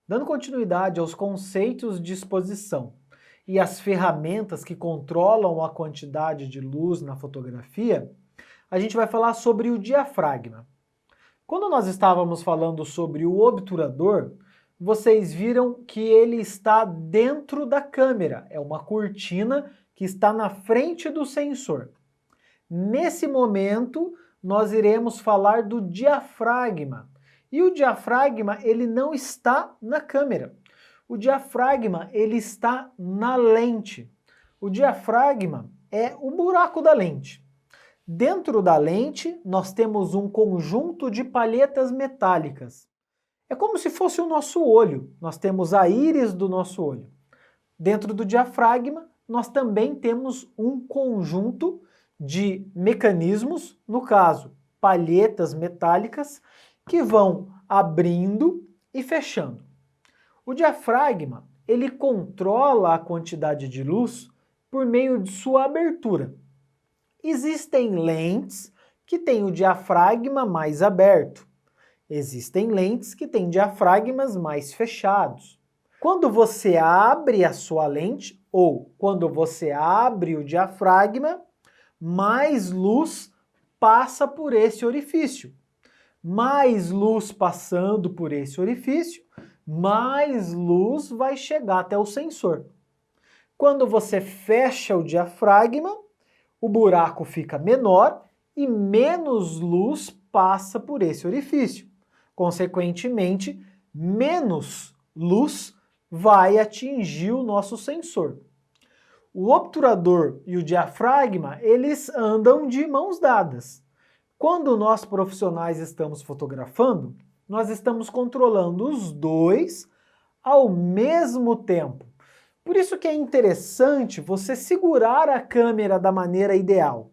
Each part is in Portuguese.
Dando continuidade aos conceitos de exposição e as ferramentas que controlam a quantidade de luz na fotografia, a gente vai falar sobre o diafragma. Quando nós estávamos falando sobre o obturador, vocês viram que ele está dentro da câmera, é uma cortina que está na frente do sensor. Nesse momento, nós iremos falar do diafragma. E o diafragma, ele não está na câmera. O diafragma, ele está na lente. O diafragma é o buraco da lente. Dentro da lente, nós temos um conjunto de palhetas metálicas. É como se fosse o nosso olho. Nós temos a íris do nosso olho. Dentro do diafragma, nós também temos um conjunto de mecanismos, no caso, palhetas metálicas, que vão abrindo e fechando. O diafragma, ele controla a quantidade de luz por meio de sua abertura. Existem lentes que têm o diafragma mais aberto. Existem lentes que têm diafragmas mais fechados. Quando você abre a sua lente, ou quando você abre o diafragma, mais luz passa por esse orifício. Mais luz passando por esse orifício, mais luz vai chegar até o sensor. Quando você fecha o diafragma, o buraco fica menor e menos luz passa por esse orifício. Consequentemente, menos luz vai atingir o nosso sensor. O obturador e o diafragma, eles andam de mãos dadas. Quando nós profissionais estamos fotografando, nós estamos controlando os dois ao mesmo tempo. Por isso que é interessante você segurar a câmera da maneira ideal.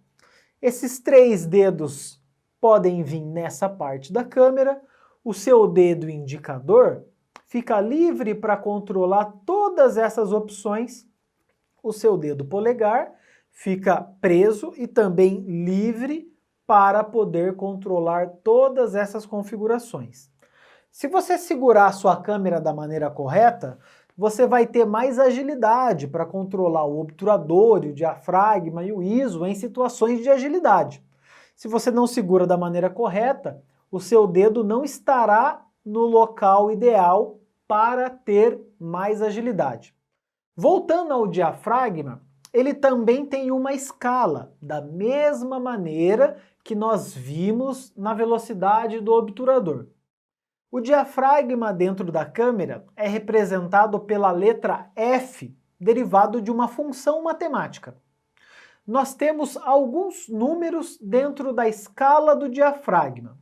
Esses 3 dedos podem vir nessa parte da câmera, o seu dedo indicador fica livre para controlar todas essas opções, o seu dedo polegar fica preso e também livre para poder controlar todas essas configurações. Se você segurar a sua câmera da maneira correta, você vai ter mais agilidade para controlar o obturador, o diafragma e o ISO em situações de agilidade. Se você não segura da maneira correta, o seu dedo não estará no local ideal para ter mais agilidade. Voltando ao diafragma, ele também tem uma escala, da mesma maneira que nós vimos na velocidade do obturador. O diafragma dentro da câmera é representado pela letra F, derivado de uma função matemática. Nós temos alguns números dentro da escala do diafragma.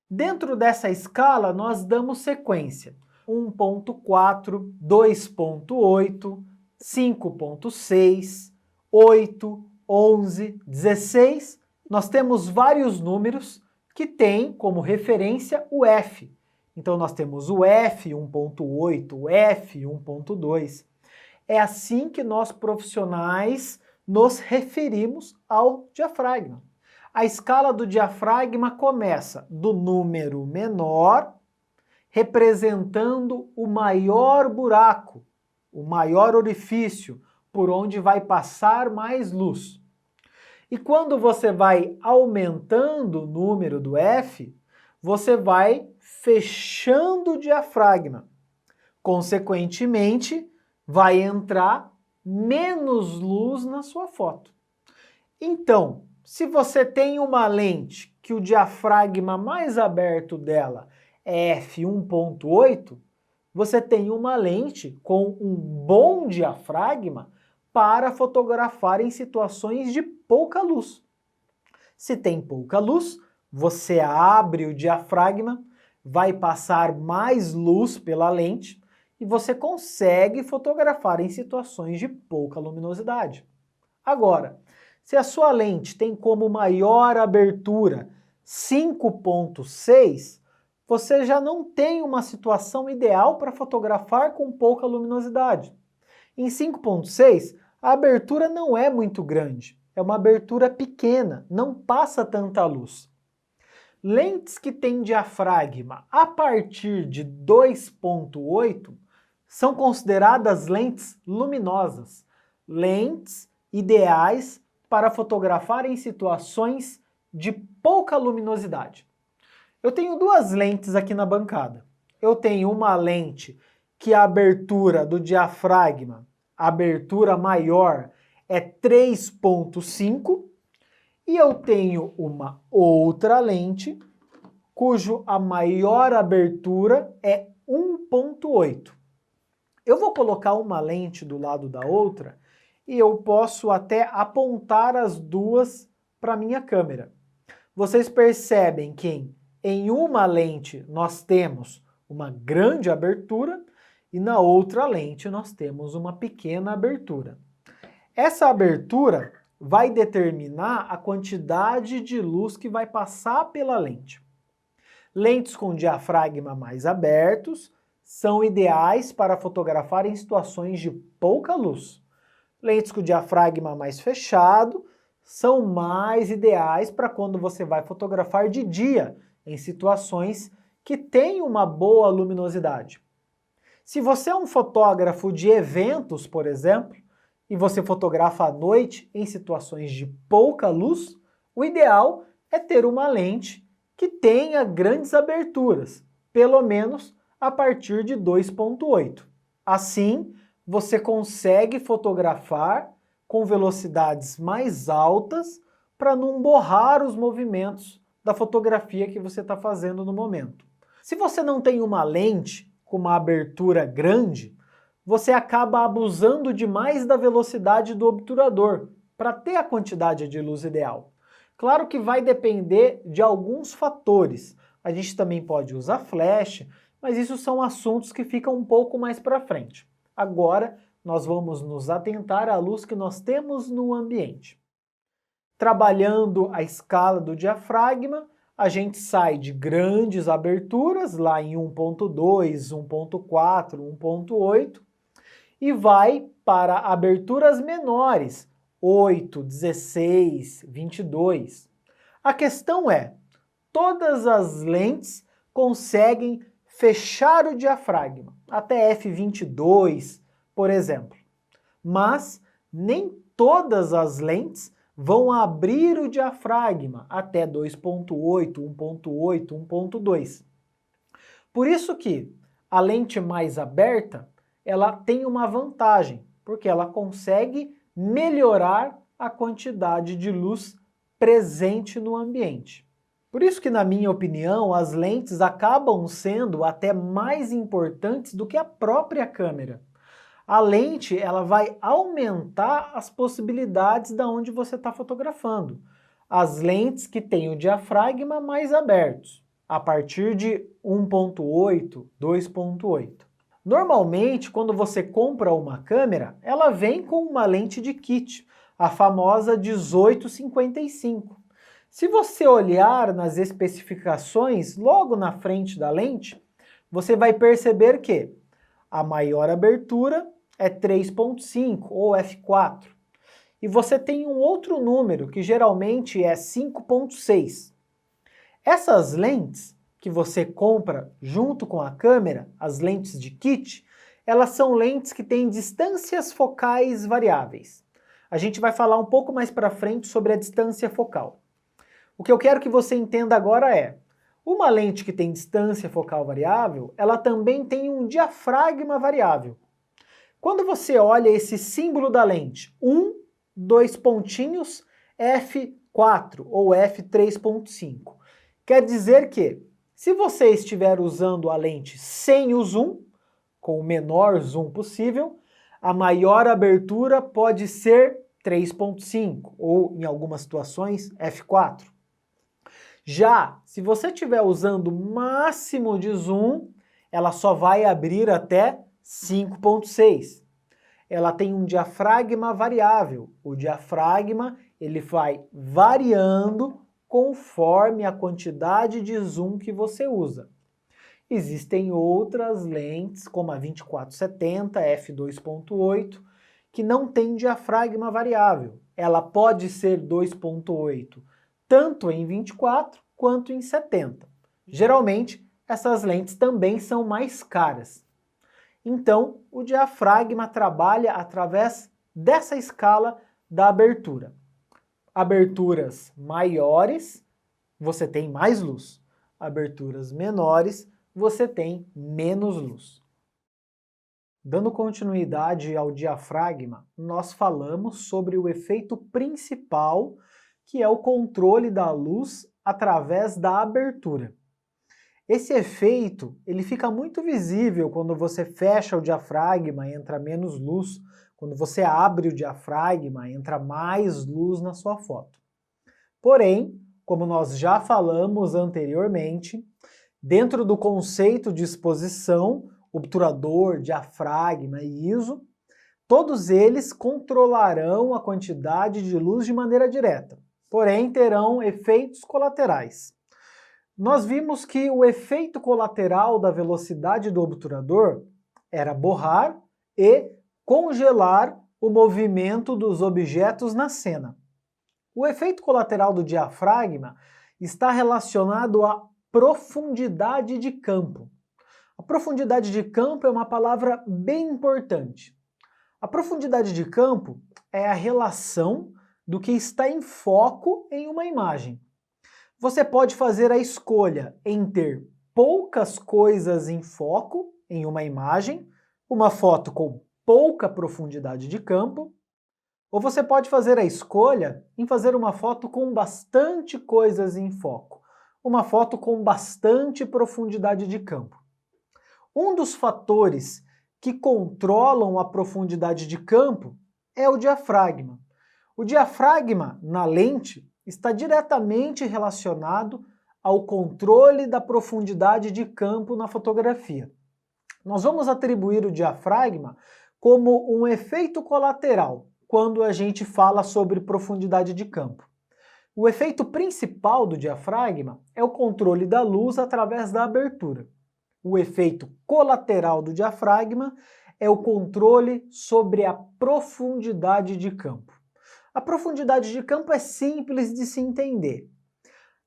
Dentro dessa escala, nós damos sequência: 1.4, 2.8, 5.6, 8, 11, 16. Nós temos vários números que têm como referência o F. Então nós temos o F 1.8, o F 1.2. É assim que nós profissionais nos referimos ao diafragma. A escala do diafragma começa do número menor, representando o maior buraco, o maior orifício, por onde vai passar mais luz. E quando você vai aumentando o número do F, você vai fechando o diafragma. Consequentemente, vai entrar menos luz na sua foto. Então, se você tem uma lente que o diafragma mais aberto dela é f1.8, você tem uma lente com um bom diafragma para fotografar em situações de pouca luz. Se tem pouca luz, você abre o diafragma, vai passar mais luz pela lente e você consegue fotografar em situações de pouca luminosidade. Agora, se a sua lente tem como maior abertura 5.6, você já não tem uma situação ideal para fotografar com pouca luminosidade. Em 5.6, a abertura não é muito grande, é uma abertura pequena, não passa tanta luz. Lentes que têm diafragma a partir de 2.8, são consideradas lentes luminosas, lentes ideais para fotografar em situações de pouca luminosidade. Eu tenho duas lentes aqui na bancada. Eu tenho uma lente que a abertura do diafragma, a abertura maior, é 3.5, e eu tenho uma outra lente cujo a maior abertura é 1.8. Eu vou colocar uma lente do lado da outra e eu posso até apontar as duas para a minha câmera. Vocês percebem que em uma lente nós temos uma grande abertura e na outra lente nós temos uma pequena abertura. Essa abertura vai determinar a quantidade de luz que vai passar pela lente. Lentes com diafragma mais abertos são ideais para fotografar em situações de pouca luz. Lentes com diafragma mais fechado são mais ideais para quando você vai fotografar de dia, em situações que têm uma boa luminosidade. Se você é um fotógrafo de eventos, por exemplo, e você fotografa à noite em situações de pouca luz, o ideal é ter uma lente que tenha grandes aberturas, pelo menos a partir de 2.8. Assim, você consegue fotografar com velocidades mais altas para não borrar os movimentos da fotografia que você está fazendo no momento. Se você não tem uma lente com uma abertura grande, você acaba abusando demais da velocidade do obturador para ter a quantidade de luz ideal. Claro que vai depender de alguns fatores. A gente também pode usar flash, mas isso são assuntos que ficam um pouco mais para frente. Agora, nós vamos nos atentar à luz que nós temos no ambiente. Trabalhando a escala do diafragma, a gente sai de grandes aberturas, lá em 1.2, 1.4, 1.8, e vai para aberturas menores, 8, 16, 22. A questão é, todas as lentes conseguem fechar o diafragma, até f22, por exemplo. Mas nem todas as lentes vão abrir o diafragma até 2.8, 1.8, 1.2. Por isso que a lente mais aberta, ela tem uma vantagem, porque ela consegue melhorar a quantidade de luz presente no ambiente. Por isso que, na minha opinião, as lentes acabam sendo até mais importantes do que a própria câmera. A lente, ela vai aumentar as possibilidades da onde você está fotografando. As lentes que têm o diafragma mais abertos, a partir de 1.8, 2.8. Normalmente, quando você compra uma câmera, ela vem com uma lente de kit, a famosa 1855. Se você olhar nas especificações, logo na frente da lente, você vai perceber que a maior abertura é 3.5 ou f4. E você tem um outro número que geralmente é 5.6. Essas lentes que você compra junto com a câmera, as lentes de kit, elas são lentes que têm distâncias focais variáveis. A gente vai falar um pouco mais para frente sobre a distância focal. O que eu quero que você entenda agora é, uma lente que tem distância focal variável, ela também tem um diafragma variável. Quando você olha esse símbolo da lente, 2 pontinhos, f4 ou f3.5, quer dizer que, se você estiver usando a lente sem o zoom, com o menor zoom possível, a maior abertura pode ser 3.5 ou, em algumas situações, f4. Já, se você estiver usando o máximo de zoom, ela só vai abrir até 5.6. Ela tem um diafragma variável. O diafragma, ele vai variando conforme a quantidade de zoom que você usa. Existem outras lentes, como a 2470, f2.8, que não tem diafragma variável. Ela pode ser 2.8, tanto em 24 quanto em 70. Geralmente, essas lentes também são mais caras. Então, o diafragma trabalha através dessa escala da abertura. Aberturas maiores, você tem mais luz. Aberturas menores, você tem menos luz. Dando continuidade ao diafragma, nós falamos sobre o efeito principal, que é o controle da luz através da abertura. Esse efeito, ele fica muito visível quando você fecha o diafragma, entra menos luz. Quando você abre o diafragma, entra mais luz na sua foto. Porém, como nós já falamos anteriormente, dentro do conceito de exposição, obturador, diafragma e ISO, todos eles controlarão a quantidade de luz de maneira direta, porém terão efeitos colaterais. Nós vimos que o efeito colateral da velocidade do obturador era borrar e congelar o movimento dos objetos na cena. O efeito colateral do diafragma está relacionado à profundidade de campo. A profundidade de campo é uma palavra bem importante. A profundidade de campo é a relação do que está em foco em uma imagem. Você pode fazer a escolha em ter poucas coisas em foco em uma imagem, uma foto com pouca profundidade de campo, ou você pode fazer a escolha em fazer uma foto com bastante coisas em foco, uma foto com bastante profundidade de campo. Um dos fatores que controlam a profundidade de campo é o diafragma. O diafragma na lente está diretamente relacionado ao controle da profundidade de campo na fotografia. Nós vamos atribuir o diafragma como um efeito colateral quando a gente fala sobre profundidade de campo. O efeito principal do diafragma é o controle da luz através da abertura. O efeito colateral do diafragma é o controle sobre a profundidade de campo. A profundidade de campo é simples de se entender.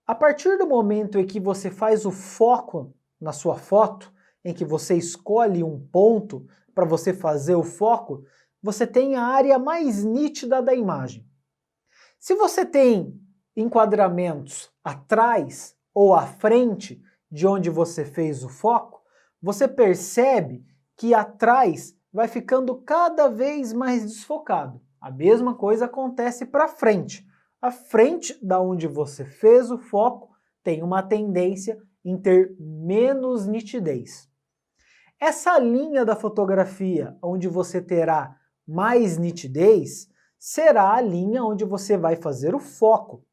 A partir do momento em que você faz o foco na sua foto, em que você escolhe um ponto para você fazer o foco, você tem a área mais nítida da imagem. Se você tem enquadramentos atrás ou à frente de onde você fez o foco, você percebe que atrás vai ficando cada vez mais desfocado. A mesma coisa acontece para frente. A frente da onde você fez o foco tem uma tendência em ter menos nitidez. Essa linha da fotografia onde você terá mais nitidez será a linha onde você vai fazer o foco.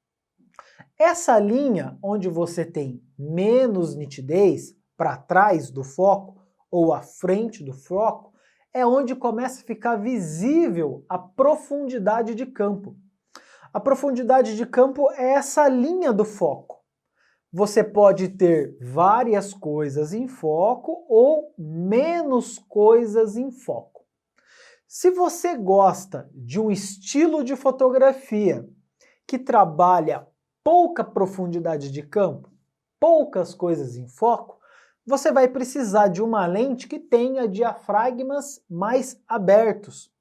Essa linha onde você tem menos nitidez, para trás do foco ou à frente do foco, é onde começa a ficar visível a profundidade de campo. A profundidade de campo é essa linha do foco. Você pode ter várias coisas em foco ou menos coisas em foco. Se você gosta de um estilo de fotografia que trabalha pouca profundidade de campo, poucas coisas em foco, você vai precisar de uma lente que tenha diafragmas mais abertos.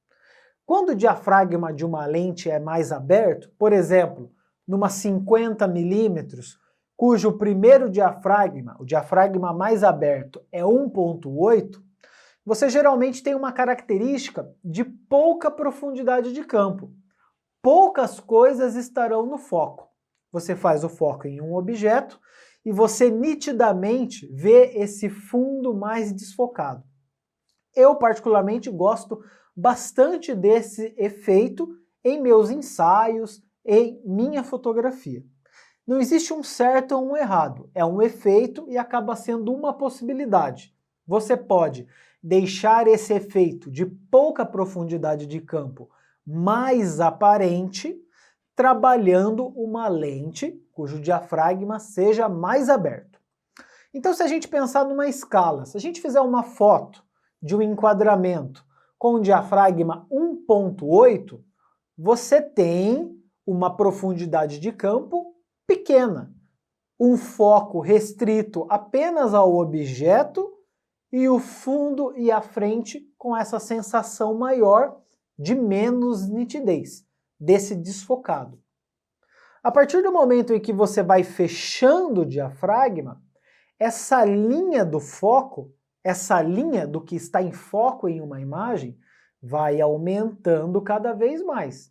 Quando o diafragma de uma lente é mais aberto, por exemplo, numa 50mm, cujo primeiro diafragma, o diafragma mais aberto, é 1.8, você geralmente tem uma característica de pouca profundidade de campo. Poucas coisas estarão no foco. Você faz o foco em um objeto e você nitidamente vê esse fundo mais desfocado. Eu particularmente gosto bastante desse efeito em meus ensaios, em minha fotografia. Não existe um certo ou um errado, é um efeito e acaba sendo uma possibilidade. Você pode deixar esse efeito de pouca profundidade de campo mais aparente, trabalhando uma lente cujo diafragma seja mais aberto. Então, se a gente pensar numa escala, se a gente fizer uma foto de um enquadramento com um diafragma 1.8, você tem uma profundidade de campo pequena, um foco restrito apenas ao objeto e o fundo e a frente com essa sensação maior de menos nitidez, desse desfocado. A partir do momento em que você vai fechando o diafragma, essa linha do foco, essa linha do que está em foco em uma imagem, vai aumentando cada vez mais.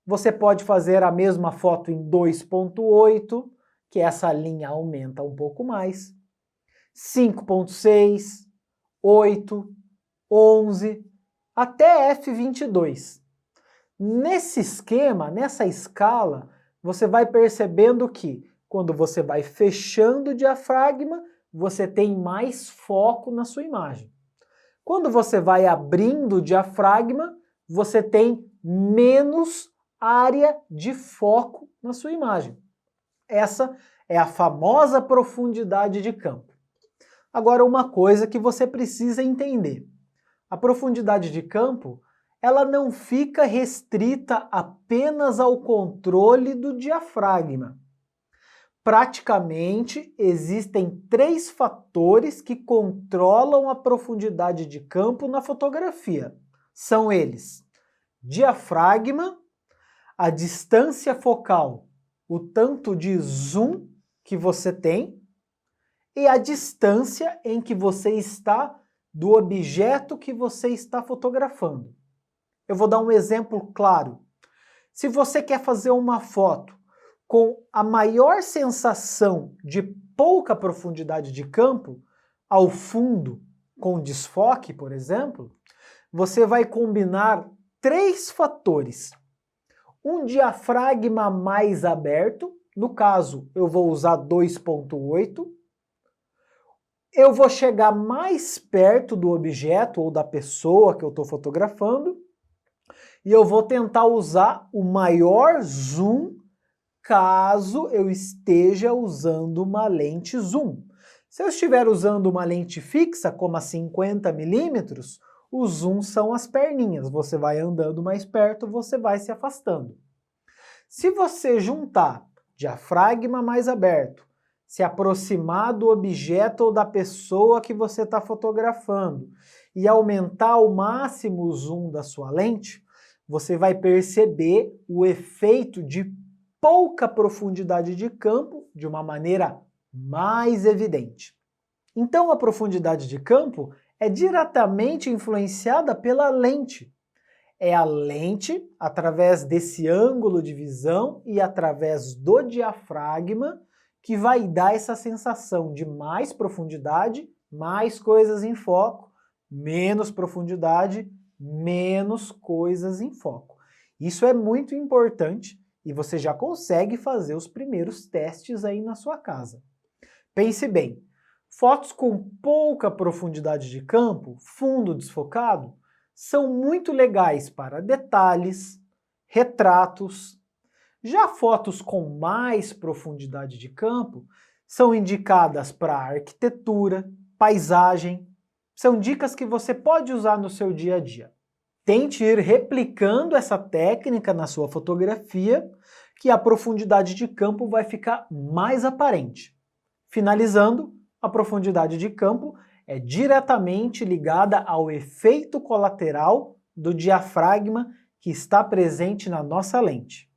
Você pode fazer a mesma foto em 2.8, que essa linha aumenta um pouco mais, 5.6, 8, 11, até f22. Nesse esquema, nessa escala, você vai percebendo que quando você vai fechando o diafragma, você tem mais foco na sua imagem. Quando você vai abrindo o diafragma, você tem menos área de foco na sua imagem. Essa é a famosa profundidade de campo. Agora, uma coisa que você precisa entender. A profundidade de campo, ela não fica restrita apenas ao controle do diafragma. Praticamente, existem 3 fatores que controlam a profundidade de campo na fotografia. São eles: diafragma, a distância focal, o tanto de zoom que você tem, e a distância em que você está do objeto que você está fotografando. Eu vou dar um exemplo claro. Se você quer fazer uma foto com a maior sensação de pouca profundidade de campo, ao fundo, com desfoque, por exemplo, você vai combinar 3 fatores. Um diafragma mais aberto, no caso eu vou usar 2.8, eu vou chegar mais perto do objeto ou da pessoa que eu estou fotografando, e eu vou tentar usar o maior zoom caso eu esteja usando uma lente zoom. Se eu estiver usando uma lente fixa, como a 50mm, o zoom são as perninhas. Você vai andando mais perto, você vai se afastando. Se você juntar diafragma mais aberto, se aproximar do objeto ou da pessoa que você está fotografando e aumentar ao máximo o zoom da sua lente, você vai perceber o efeito de pouca profundidade de campo de uma maneira mais evidente. Então a profundidade de campo é diretamente influenciada pela lente. É a lente, através desse ângulo de visão e através do diafragma, que vai dar essa sensação de mais profundidade, mais coisas em foco, menos profundidade, menos coisas em foco. Isso é muito importante e você já consegue fazer os primeiros testes aí na sua casa. Pense bem, fotos com pouca profundidade de campo, fundo desfocado, são muito legais para detalhes, retratos. Já fotos com mais profundidade de campo são indicadas para arquitetura, paisagem. São dicas que você pode usar no seu dia a dia. Tente ir replicando essa técnica na sua fotografia, que a profundidade de campo vai ficar mais aparente. Finalizando, a profundidade de campo é diretamente ligada ao efeito colateral do diafragma que está presente na nossa lente.